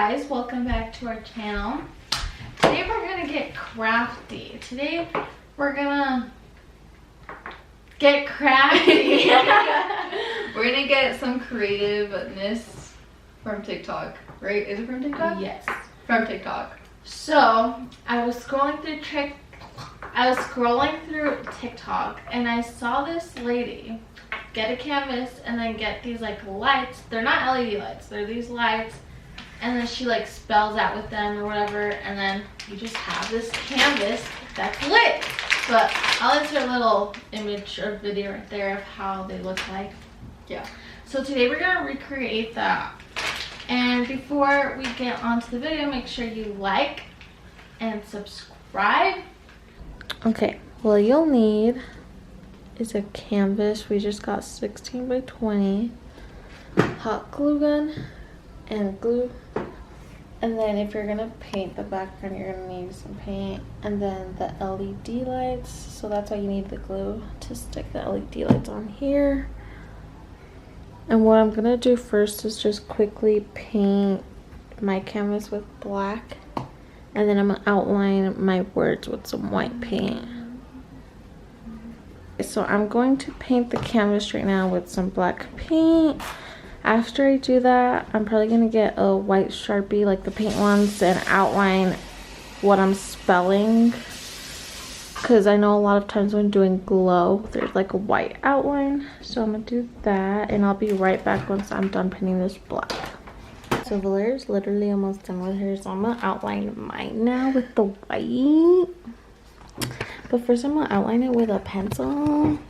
guys, welcome back to our channel. Today we're gonna get crafty. Today we're gonna get crafty. We're gonna get some creativeness from TikTok, right? Is it from TikTok? Yes. From TikTok. So I was scrolling through TikTok and I saw this lady get a canvas and then get these like lights. They're not LED lights, they're these lights, and then she like spells out with them or whatever, and then you just have this canvas that's lit. But I'll insert a little image or video right there of how they look like. Yeah. So today we're gonna recreate that. And before we get onto the video, make sure you like and subscribe. Okay, well you'll need is a canvas. We just got 16 by 20, hot glue gun and glue, and then if you're gonna paint the background, you're gonna need some paint, and then the LED lights. So that's why you need the glue to stick the LED lights on here. And what I'm gonna do first is just quickly paint my canvas with black, and then I'm gonna outline my words with some white paint. So I'm going to paint the canvas right now with some black paint. After I do that, I'm probably gonna get a white Sharpie like the paint ones and outline what I'm spelling, because I know a lot of times when doing glow there's like a white outline. So I'm gonna do that, and I'll be right back once I'm done painting this black. So Valeria's literally almost done with hers, so I'm gonna outline mine now with the white. But first I'm gonna outline it with a pencil.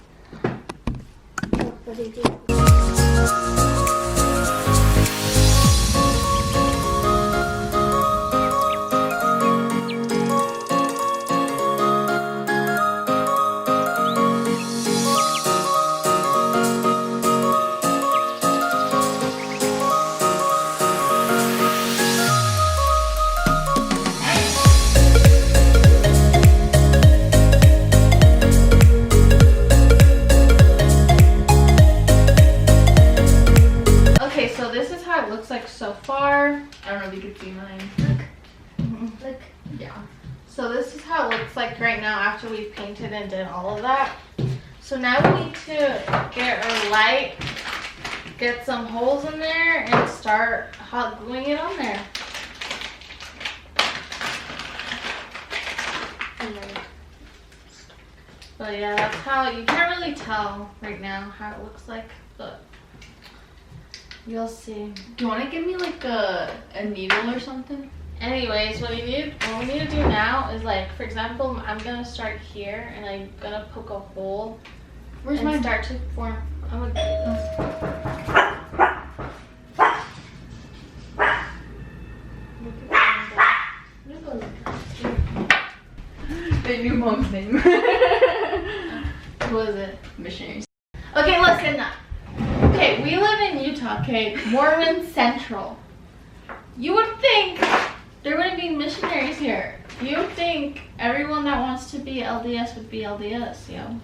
What do you do? So far, I don't know if you can see mine. Look. Yeah. so this is how it looks like right now after we've painted and did all of that. So now we need to get our light, get some holes in there, and start hot gluing it on there. But yeah, that's how, you can't really tell right now how it looks like, but you'll see. Do you want to give me like a needle or something? Anyways, what we need to do now is, like, for example, I'm gonna start here and I'm gonna poke a hole. Where's and my start to form? I'm gonna the new mom's name? Who is it? Missionaries. Okay, listen. Okay, we live in Utah, okay? Mormon Central. You would think there wouldn't be missionaries here. You would think everyone that wants to be LDS would be LDS, yo.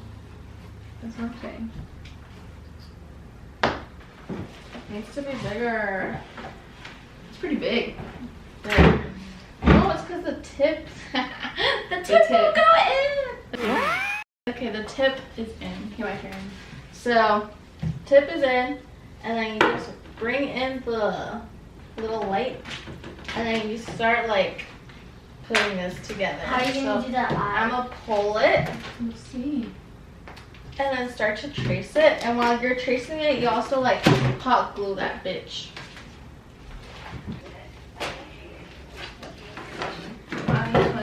That's what I'm saying. It needs to be bigger. It's pretty big. Bigger. No, it's because the tip. the tip will go in. Okay, the tip is in. Here, my turn. So, tip is in, and then you just bring in the little light, and then you start like putting this together. How are you gonna do that? I'm gonna pull it. Let's see. And then start to trace it, and while you're tracing it, you also like hot glue that bitch.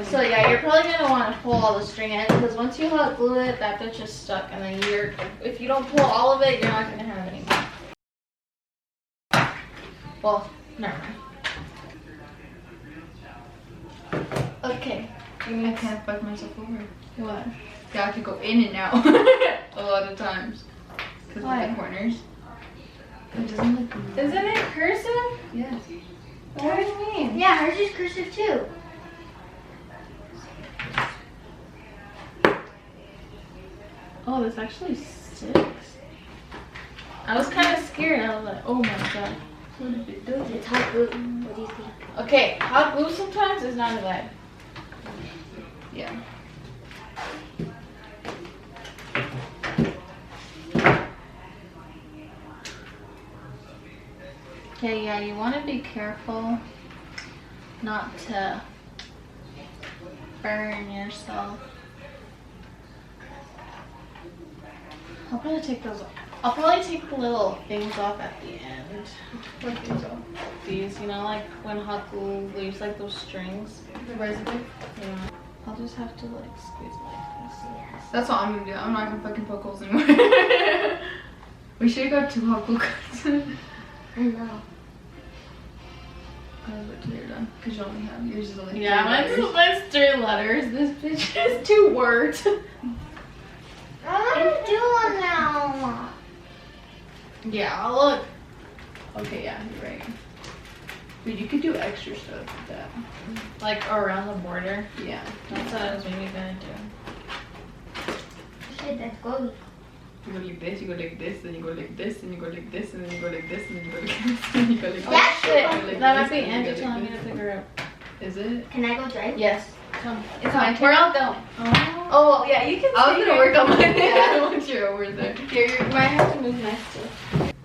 So yeah, you're probably gonna want to pull all the string in, because once you hot glue it, that bitch is stuck, and then if you don't pull all of it, you're not gonna have any more. Well, never mind. Okay. I can't fuck myself over. What? Yeah, I have to go in and out a lot of times because of the corners. It doesn't look good. Isn't it cursive? Yes. What do you mean? Yeah, hers is cursive too. Oh, this actually sticks. I was kind of scared. I was like, oh my god. It's hot glue. What do you think? Okay, hot glue sometimes is not a vibe. Yeah. Okay, yeah, you want to be careful not to burn yourself. I'll probably take those. I'll probably take the little things off at the end. What things are? These, you know, like when hot glue leaves like those strings. The residue? Yeah. I'll just have to like squeeze it like this. Yes. That's what I'm gonna do. I'm not gonna fucking poke holes anymore. We should have got 2 hot glue guns. I know. I'll wait till you're done. Because you only have yours is only Yeah, 3 letters. mine's 3 letters. This bitch is 2 words. I want to do one now. Yeah, look. Okay, yeah, you're right. But you could do extra stuff with that. Like around the border. Yeah. That's what I was maybe gonna do. Shit, that's good. You go like this, you go like this, then you go like this, and you go like this, and then you go like this, and then you go like this, and you go like this. That Shit, you go like that might this, be and you Angie go like telling me this. to pick her up. Is it? Can I go drive? Yes. Come. It's my We're all going. Oh, yeah, you can I was stay gonna here. work on my Yeah. once you're over there. Here, you might have to move next to it.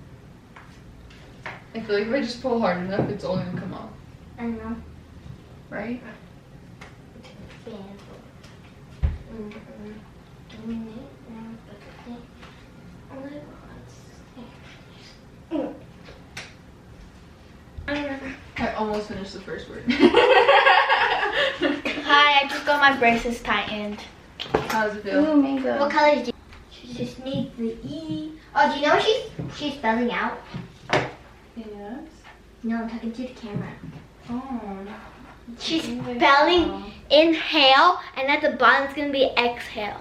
I feel like if I just pull hard enough, it's only gonna come off, I know. right? I almost finished the first word. Hi, I just got my braces tightened. How does it feel? What color is it? She just needs the E. Oh, do you know she's spelling out? Yes. No, I'm talking to the camera. Oh. She's spelling inhale, and at the bottom it's gonna be exhale.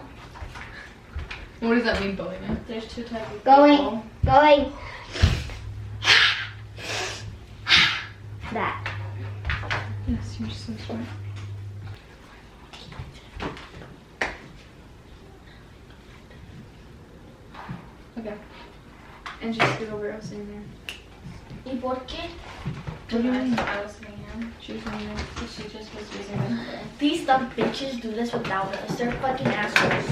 What does that mean, Belina? There's 2 types of Going. people. Going. That. Yes, you're so smart. Okay. And just get over us in there. ¿Y por qué? What do you mean? I was sitting here. She was in there. She just was using it. These dumb bitches do this without us. They're fucking assholes.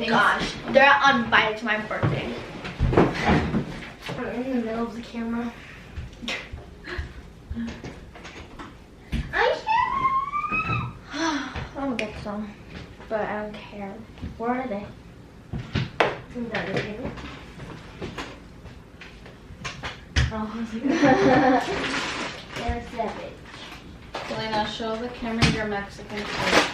Gosh, they're uninvited to my birthday. I'm in the middle of the camera. I'll get some, but I don't care. Where are they? In the other table. Oh, there's that bitch. Selena, show the camera your Mexican food.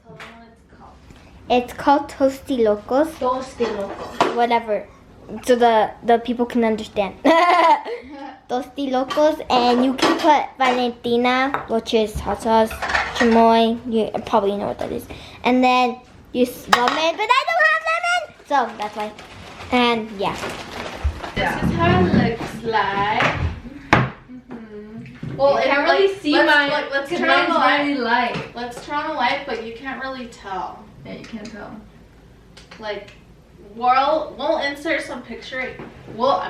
Tell them what it's called. It's called Toasty Locos. Toasty Loco. Whatever, so the people can understand. Toasty Locos, and you can put Valentina, which is hot sauce, chamoy, you probably know what that is, and then use lemon, but I don't have lemon, so that's why. And yeah, This is how it looks like. Well, You it can't really see let's, mine. Let's Because turn on the mine's light. really light. Let's turn on the light, but you can't really tell. Yeah, you can't tell. Like, we'll insert some picture. We'll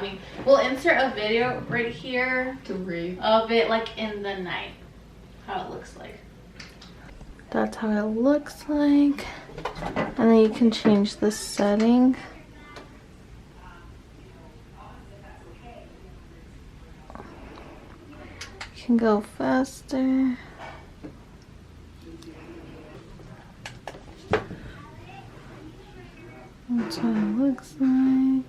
insert a video right here To read. of it, like in the night, how it looks like. That's how it looks like, and then you can change the setting. You can go faster. That's what it looks like.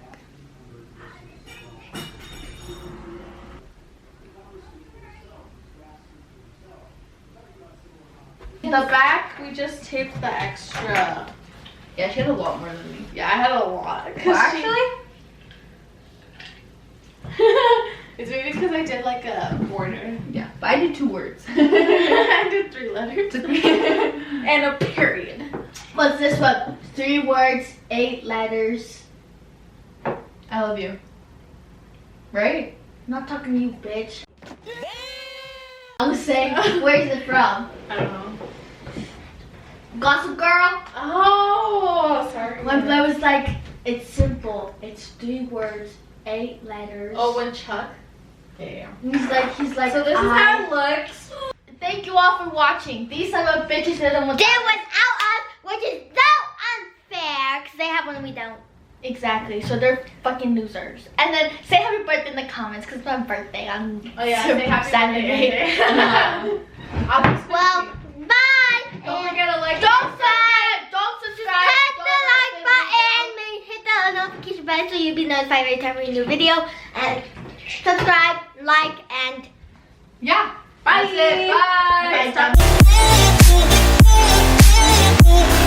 The back, we just taped the extra. Yeah, she had a lot more than me. Yeah, I had a lot. Well, actually, It's maybe because I did like a border. yeah, but I did 2 words. I did 3 letters. And a period. what's this one? 3 words, 8 letters. I love you. Right? Not talking to you, bitch. I was saying, where's it from? I don't know. Gossip Girl. Oh, sorry. When Blair was like, it's simple. It's 3 words, 8 letters. Oh, when Chuck. Yeah. He's like. So this is how it looks. Thank you all for watching. These son of bitches didn't want. They without us, which is so unfair, because they have one we don't. Exactly. So they're fucking losers. And then say happy birthday in the comments, because it's my birthday on Oh yeah, say happy Saturday. birthday. Well, bye. Don't forget to like. Don't subscribe. Hit the like button, hit the notification button so you'll be notified every time we do a video. And subscribe, like, and Yeah. Bye. That's it. Bye. Bye. Bye.